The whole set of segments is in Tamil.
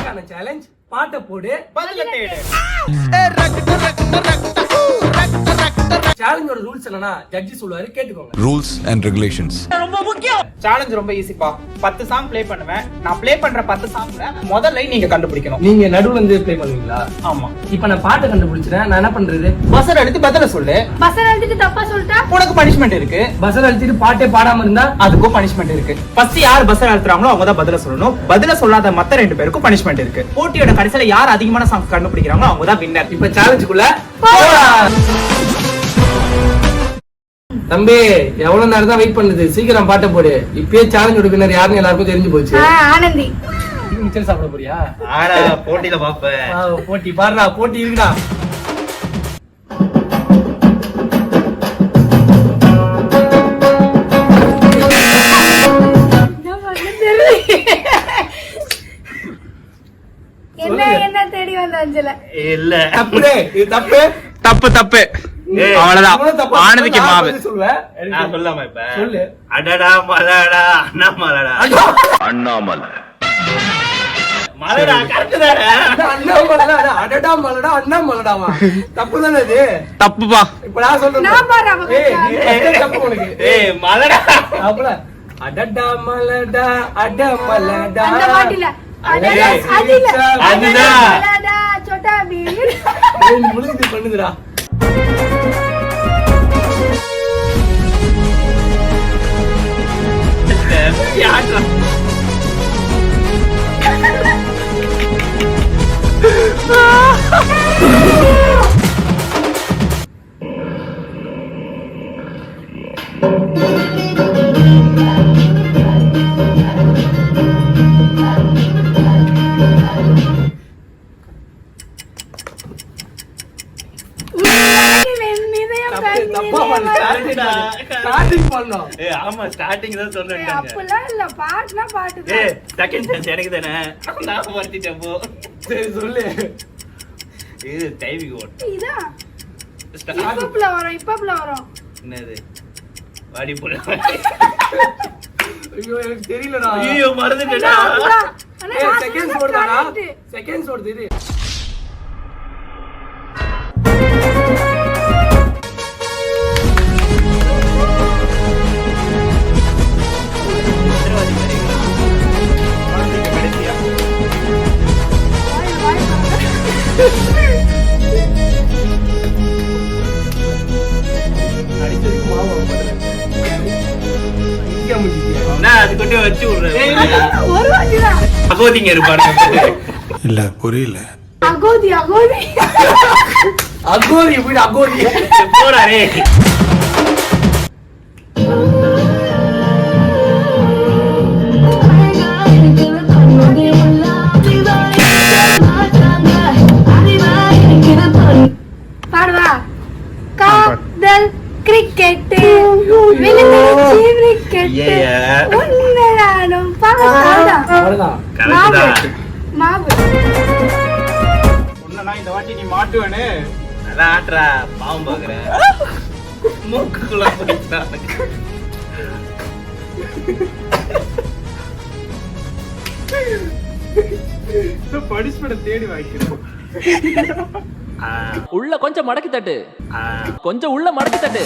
இன்னைக்கான சேலஞ்ச் பாட்டை போடு பதில தேடு. சேலஞ்சோட ரூல்ஸ் என்னன்னா ஜட்ஜி சொல்லுவாரு கேட்டுக்கோங்க. Rules and regulations. ரொம்ப முக்கியம். சேலஞ்ச் ரொம்ப ஈஸிப்பா. 10 சாங் ப்ளே பண்ணுவேன். நான் ப்ளே பண்ற 10 சாங்ல முதல் லைன் நீங்க கண்டுபிடிக்கணும். நீங்க நடுவுல இருந்து ப்ளே பண்ணுவீங்களா? ஆமா. இப்போ நான் பாட்டை கண்டுபிடிச்சேன், நான் என்ன பண்றது? பஸர் அடித்து பதில சொல்லு. பஸர் அழுத்திட்டு தப்பா சொல்லிட்டா உனக்கு பனிஷ்மெண்ட் இருக்கு. பஸர் அடிச்சிட்டு பாட்டே பாடாம இருந்தா அதுக்கும் பனிஷ்மெண்ட் இருக்கு. ஃபர்ஸ்ட் யார் பஸர் அழுத்துறாங்களோ அவங்க தான் பதில சொல்லணும். பதில சொல்லாத மத்த 2 பேருக்கும் பனிஷ்மெண்ட் இருக்கு. போட்டியோட கடைசில யார் அதிகமான சாங் கண்டுபிடிக்கிறாங்களோ அவங்க தான் வின்னர். இப்ப சேலஞ்சுக்குள்ள போலாம். தம்பி எவ்வளவு நேரம் தான் வெயிட் பண்ணுது, சீக்கிரம் பாட்டை போடு. இப்பயே சேலஞ்சோட வின்னர் யாருன்னு எல்லாருக்கும் தெரிஞ்சு போச்சு. ஆனந்தி மிச்சர் சாப்பிட போறியா? ஆடா போட்டில பாப்பேன். போட்டி பாருடா, போட்டி இருக்குடா. என்ன தேடி வந்த அஞ்சல இல்ல தப்பு, இது தப்பு. தப்பு தப்பு. அவ்வளவுதான். ஆனந்திக்கு மாவு சொல்லுவேன். நான் சொல்லாம இப்ப சொல்லு. அடடா மலடா அண்ணாமலடா. அண்ணாமலை. மலடா கரெக்ட் தானே? அண்ணாமலடா, அடடா மலடா, அண்ணாமலடாவா? தப்பு தானே இது? தப்புப்பா. இப்ப நான் சொல்றேன். நான் பாரு, அவ தப்பு உனக்கு. ஏய் மலடா. அப்பல அடடா மலடா, அட மலடா. அந்த பாட்டில அடடா அதில அதுதான். அடடா छोटा வீர். ஏய் முழுங்கி பண்ணுதுடா. யாரா? தப்பா பண்ணு. ஸ்டார்டிங் பண்ணோம். ஏய் ஆமா ஸ்டார்டிங் தான் சொன்னேன். அப்பலாம் இல்ல, பாட்டுனா பாட்டு ஏய் தான். செகண்ட் சான்ஸ் எனக்கு தானே. நான் வர்த்திட்டேன் போ. சரி சொல்லு. இது டைமிங் ஓட். இதா ஸ்டார்ட் இப்பப்ல வரும். என்னது? வாடி போல. ஐயோ எனக்கு தெரியலடா. ஐயோ மறந்துட்டேடா. ஏய் செகண்ட்ஸ் ஓடுதாடா. செகண்ட்ஸ் ஓடுது இது. அடிச்சதுக்கு மாவு வரமாட்டேன். நிக்க முடியல. நான் அது கொண்டு வச்சு விடுறேன். ஒரு வாட்டி தான். அகோதிங்க இருப்பாங்க. இல்ல புரியல. அகோதி அகோரி போய் அகோரி. போறாரே. பாடுவா. காதல் கிரிக்கெட் விழுந்துருச்சு விக்கெட் உன்னை நானும் பாடுறா. அவ்வளவுதான். கரெக்ட் தான். மாவு உன்னை இந்த வாட்டி நீ மாட்டுவேனே. நல்லா ஆட்றா. பாவம் பாக்குறேன். மூக்குக்குள்ள போயிட்டா. பனிஷ்மெண்ட் தேடி வாங்கிக்கிறோம். உள்ள கொஞ்சம் மடக்கி தட்டு, கொஞ்சம் உள்ள மடக்கி தட்டு.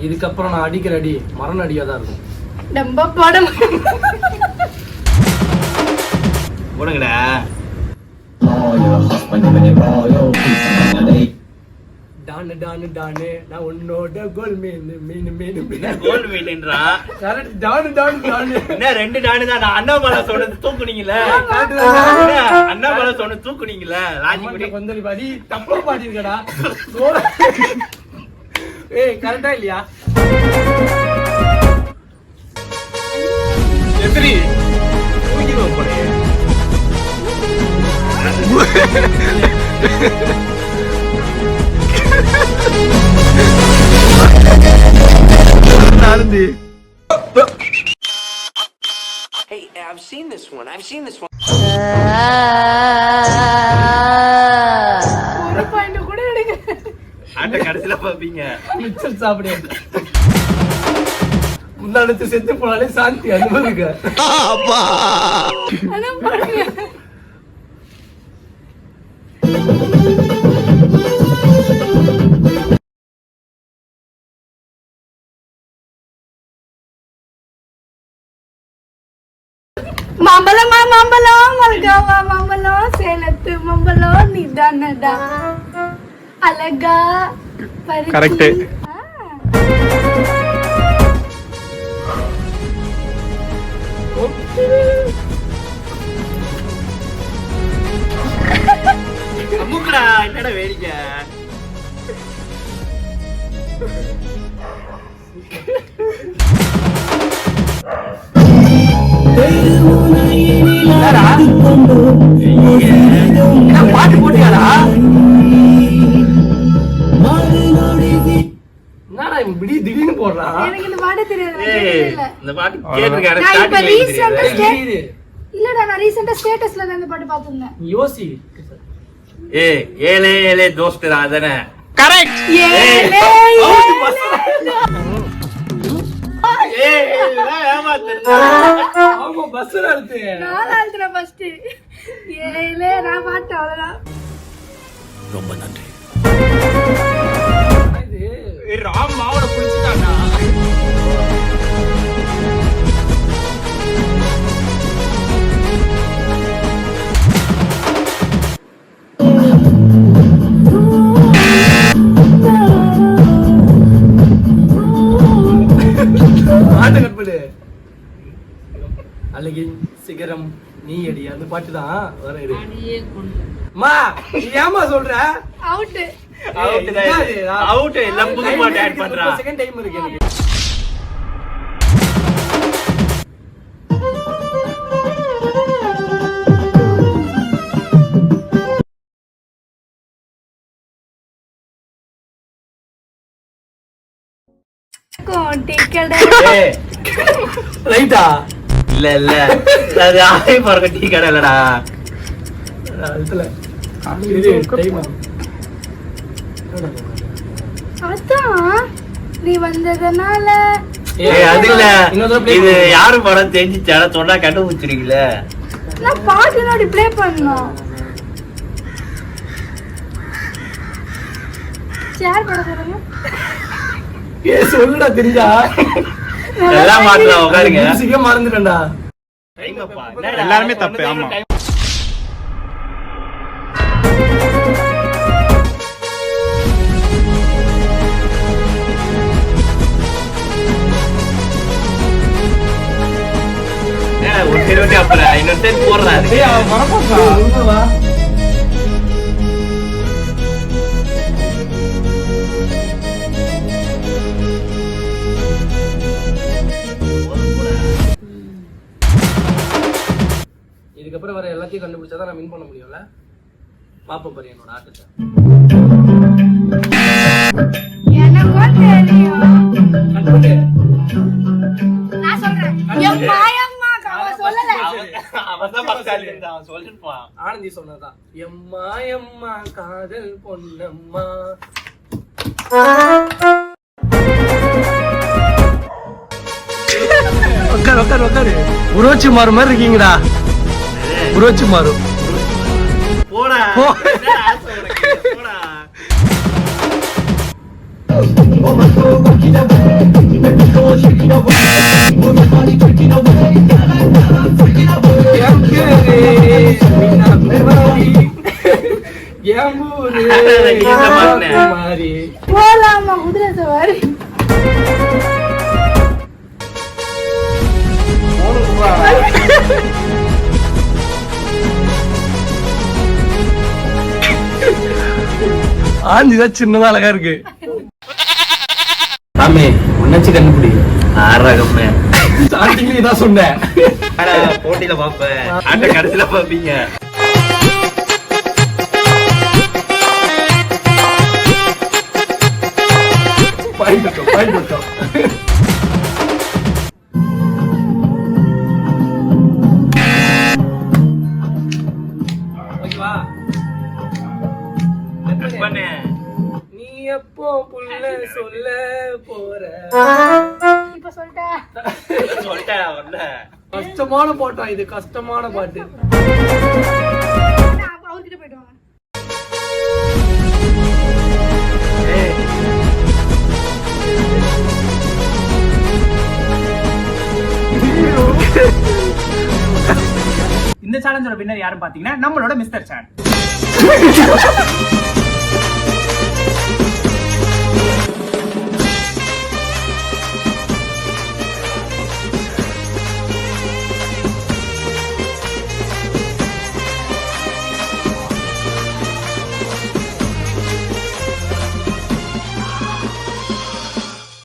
இதுக்கப்புறம் நான் அடிக்கிற அடி மரண அடியா தான் இருக்கும். ரொம்ப படம் போடுங்கடா. டானு டானு டானு நான் உன்னோட கோல் மீன் மீன் மீன் மீன். கோல் மீன்ன்றா. கரெக்ட். டானு டானு டானு. என்ன 2 டானு தான். நான் அண்ணாமலை சொன்னது தூக்குனீங்கல. அண்ணாமலை சொன்னது தூக்குனீங்கல. லாஜிக் படி கொந்தளி பாடி தப்பா பாடிருக்கடா. ஏய் கரெக்டா இல்லையா? எப்படி தூக்கிடுவ போறே. நாலந்து. Hey, I've seen this one. ஒரு பாயிண்ட் கூட எடுக்க. ஆட்ட கடைசில பாப்பீங்க. மிச்சம் சாப்பிடு. முன்னாடி செத்து போனாலே சாந்தி அனுபவிக்க. ஆனா மாம்பழமா மாம்பழம் மல்காவா மாம்பழம் சேலத்து மாம்பழம் நீதானடா அழகா பறிச்சு. Correct. அம்முக்குடா, என்னடா வேடிக்கை? என்னடா? என்ன பாட்டு போட்டியாடா? என்னடா இவன் இப்படி திடீர்னு போடுறான்? எனக்கு இந்த பாட்டு தெரியாது, நான் ஏய், கேட்டதே இல்ல. இந்த பாட்டு கேட்டிருக்கேன். நான் இப்ப recent ஆ ஏய், இரு. இல்லடா, நான் ரீசெண்டா ஸ்டேட்டஸ்ல தான் இந்த பாட்டு பார்த்திருந்தேன். நீ யோசி. ஏய் ஏலே ஏலே தோஸ்துடா அதானே கரெக்ட். ஏலே, ஆமா, பஸ்ல இருக்கு. நான் அழுத்துறேன் first. ஏலே, நான் பாட்டேன், அவ்வளவுதான். ரொம்ப நன்றி. இது ராம் மாவோட புடிச்சிட்டான்டா. பாட்டு கட் பண்ணு. அழகின் சிகரம் நீ அடி, அந்த பாட்டு தான் வர இரு. அம்மா, நீ ஏம்மா சொல்ற? Out. அவுட் அவுட் எல்லாம் புது பாட்டு ஆட் பண்றான். செகண்ட் டைம் இருக்கு எனக்கு. கோட்டி கடை. ஏய் ரைட்டா? இல்ல இல்ல அது ஆய் பறக்க டீ கடை இல்லடா. அதுல இது டைம். அதான் நீ வந்ததனால ஏய் அது இல்ல இன்னொரு தடவை play இது பண்ணு. யாரு படம் தெரிஞ்சிச்சாடா சொன்னா கண்டுபிடிச்சிருக்கீங்களே. நான் பாட்டு நோடி ப்ளே பண்ணோம். ஷேர் பண்ண சொல்லுங்க. ஏ சொல்லுடா தெரிஞ்சா. எல்லாம் மாத்தலாம் உட்காருங்க. மியூசிக்கே மறந்துட்டேன்டா. டைம் அப்பா. என்னடா? எல்லாருமே தப்பு, ஆமா. என்னடா ஒரு சைடு வண்டி அப்பல இன்னொரு சைடு போடுறாரு. ஏய், அவன் மறப்பான்டா. உள்ள வா. இதுக்கப்புறம் வர எல்லாத்தையும் கண்டுபிடிச்சாதான் நான் வின் பண்ண முடியும்ல. பாப்ப பாரு என்னோட ஆட்டத்தை. எனக்கும் தெரியும். கண்டுபிடி. நான் சொல்றேன். எம்மா எம்மா அவ சொல்லல. அவன் தான் பக்காலி இருந்தான். அவன் சொல்லிருப்பான். ஆனந்தி சொன்னதுதான். எம்மா எம்மா காதல் பொன்னம்மா. உட்காரு உட்காரு உட்காரு. உரோச்சி மாறு மாதிரி இருக்கீங்கடா. உரோச்சி மாறு. போடா. போ. என்ன ஆசை உனக்கு? போடா. போலாமா குதிரை சவாரி. ஆஞ்சிதான் சின்னதா அழகா இருக்கு. சாமி உன்னச்சு கண்டுபிடி. ஆறகமே ஸ்டார்டிங்ல இதான் சொன்னேன். போட்டியில பாப்பேன். ஆட்ட கடைசியில பாப்பீங்க. பயன்பட்டோம். ஓகேவா? பண்ணு. நீ எப்போ புள்ள சொல்ல போற? இப்ப சொல்லிட்டா. சொல்லிட்டேன் ஒண்ணு. கஷ்டமான பாட்டா இது, கஷ்டமான பாட்டு. அவர்கிட்ட போயிட்டு வாங்க. ஏய் இந்த சேலஞ்சோட வின்னர் யாருன்னு பாத்தீங்கன்னா நம்மளோட மிஸ்டர் சான்.